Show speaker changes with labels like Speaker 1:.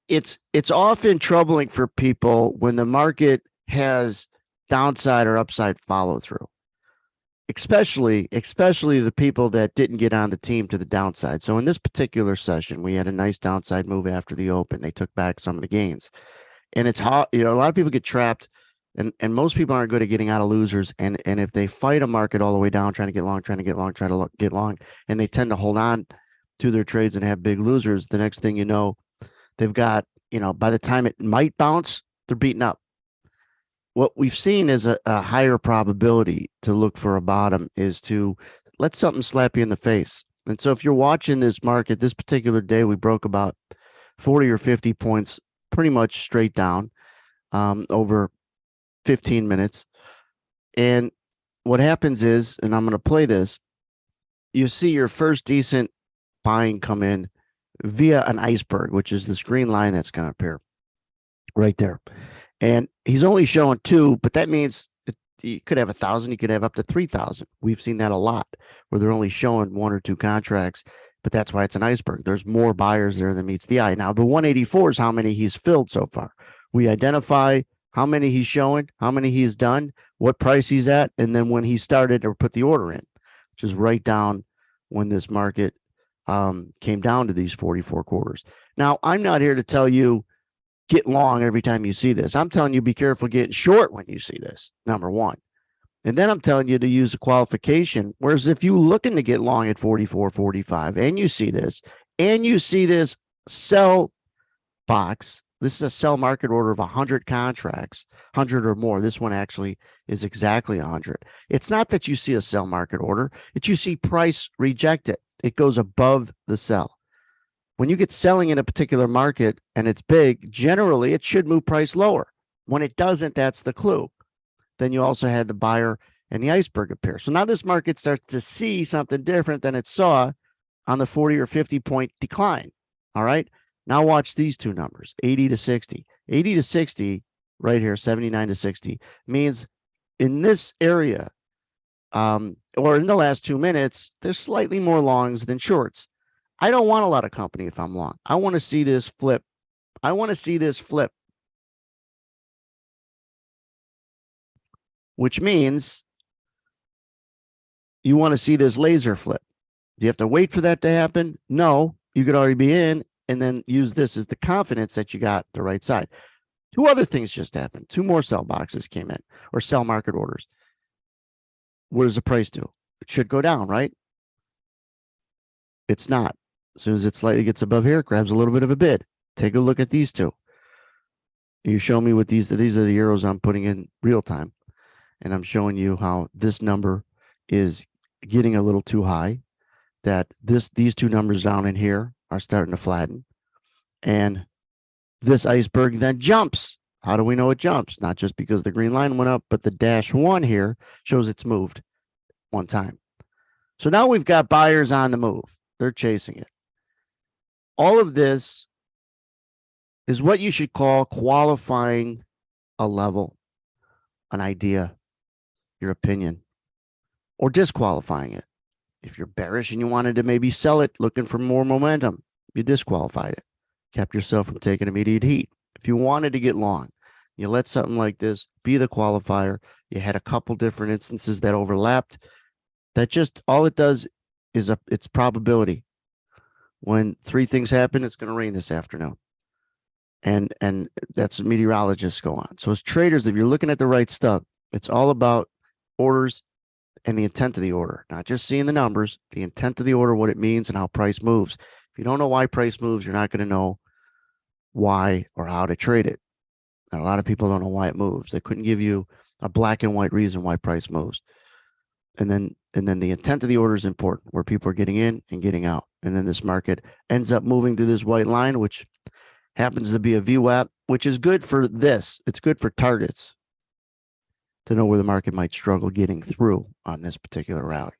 Speaker 1: It's often troubling for people when the market has downside or upside follow through, especially the people that didn't get on the team to the downside. So in this particular session, we had a nice downside move after the open. They took back some of the gains, and it's hot. You know, a lot of people get trapped, and most people aren't good at getting out of losers. And if they fight a market all the way down, trying to get long, trying to get long, try to get long, and they tend to hold on to their trades and have big losers, the next thing you know, they've got, by the time it might bounce, they're beaten up. What we've seen is a higher probability to look for a bottom is to let something slap you in the face. And so if you're watching this market, this particular day, we broke about 40 or 50 points pretty much straight down over 15 minutes. And what happens is, and I'm going to play this, you see your first decent buying come in via an iceberg, which is this green line that's going to appear right there. And he's only showing two, but that means you could have 1,000, you could have up to 3,000. We've seen that a lot where they're only showing one or two contracts, but that's why it's an iceberg. There's more buyers there than meets the eye. Now, the 184 is how many he's filled so far. We identify how many he's showing, how many he's done, what price he's at, and then when he started or put the order in, which is right down when this market came down to these 44 quarters. Now, I'm not here to tell you get long every time you see this. I'm telling you be careful getting short when you see this, number one. And then I'm telling you to use a qualification. Whereas if you looking to get long at 44, 45, and you see this sell box, this is a sell market order of 100 contracts, 100 or more. This one actually is exactly 100. It's not that you see a sell market order, it's you see price reject it. It goes above the sell. When you get selling in a particular market and it's big, generally it should move price lower. When it doesn't, that's the clue. Then you also had the buyer and the iceberg appear. So now this market starts to see something different than it saw on the 40 or 50 point decline. All right. Now watch these two numbers, 80 to 60. 80 to 60 right here, 79 to 60 means in this area, or in the last 2 minutes, there's slightly more longs than shorts. I don't want a lot of company if I'm long. I want to see this flip. Which means you want to see this laser flip. Do you have to wait for that to happen? No, you could already be in and then use this as the confidence that you got the right side. Two other things just happened. Two more sell boxes came in or sell market orders. What does the price do? It should go down, right? It's not. As soon as it slightly gets above here, it grabs a little bit of a bid. Take a look at these two. You show me what these are the arrows I'm putting in real time. And I'm showing you how this number is getting a little too high, that these two numbers down in here are starting to flatten. And this iceberg then jumps. How do we know it jumps? Not just because the green line went up, but the -1 here shows it's moved one time. So now we've got buyers on the move. They're chasing it. All of this is what you should call qualifying a level, an idea, your opinion, or disqualifying it. If you're bearish and you wanted to maybe sell it looking for more momentum, you disqualified it, kept yourself from taking immediate heat. If you wanted to get long, you let something like this be the qualifier. You had a couple different instances that overlapped. That just all it does is it's probability. When three things happen, it's going to rain this afternoon. And that's what meteorologists go on. So as traders, if you're looking at the right stuff, it's all about orders and the intent of the order, not just seeing the numbers, the intent of the order, what it means and how price moves. If you don't know why price moves, you're not going to know why or how to trade it. And a lot of people don't know why it moves. They couldn't give you a black and white reason why price moves. And then the intent of the order is important, where people are getting in and getting out. And then this market ends up moving to this white line, which happens to be a VWAP, which is good for this. It's good for targets to know where the market might struggle getting through on this particular rally.